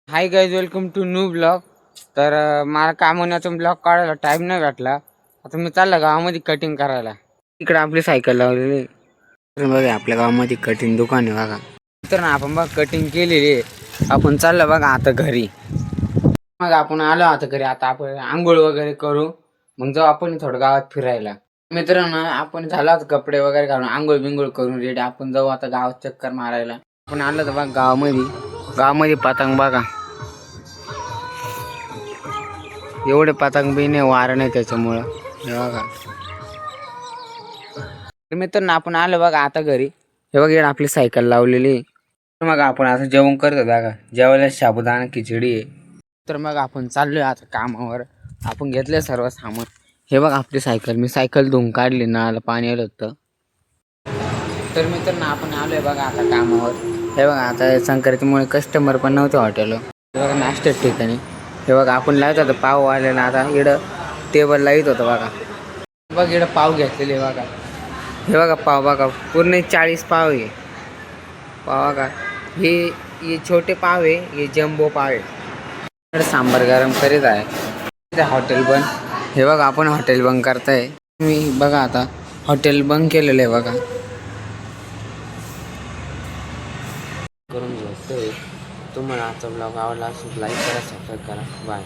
High guys, welcome to new blog. तर मला कामवण्याचा blog काढायला टाईम नाही भेटला. आता मी चालला गावामध्ये कटिंग करायला. इकडे आपली सायकल लावलेली बघा. आपल्या गावामध्ये कटिंग दुकान आहे बघा. तर ना आपण बघ कटिंग केलेली आहे. आपण चाललं बघा आता घरी. मग आपण आलो आता घरी. आता आपण आंघोळ वगैरे करू, मग जाऊ आपण थोडं गावात फिरायला. मित्रांनो, आपण झालो आता कपडे वगैरे घालून आंघोळ बिंघोळ करून रेडी. आपण जाऊ आता गावात चक्कर मारायला. आपण आलो तर बघा गावामध्ये पतंग बघा. एवढे पतंग बी नाही, वार नाही त्याच्यामुळं. हे बघा मित्रांनो, आपण आलो बघा आता घरी. हे बघा आपली सायकल लावलेली. मग आपण आता जेवण करतो बघा. जेवायला साबुदाणा खिचडी आहे. तर मग आपण चाललोय आता कामावर. आपण घेतले सर्व सामान. हे बघा आपली सायकल. मी सायकल धुवून काढली, नळाला पाणी आलं होतं. तर मित्रांनो, आपण आलोय बघा आता कामावर. हे बघा आता संक्रांतीमुळे कस्टमर पण नव्हते हॉटेलवर. हे बघा नाश्त्याच्या ठिकाणी. हे बघा आपण लावत होतो पाव आलेला. आता इकडं टेबल लावत होतं बघा. बघ इकडं पाव घेतलेले बघा. हे बघा पाव बघा, पूर्ण 40 पाव आहे. पाव बघा, हे छोटे पाव आहे, हे जम्बो पाव आहे. इकडे सांबार गरम करीत आहे. हॉटेल बंद. हे बघा आपण हॉटेल बंद करताय. मी बघा आता हॉटेल बंद केलेलं आहे बघा. करून घेतोय. तुम्हाला आजचा ब्लॉग आवडला असेल लाईक करा, सबस्क्राईब करा. बाय.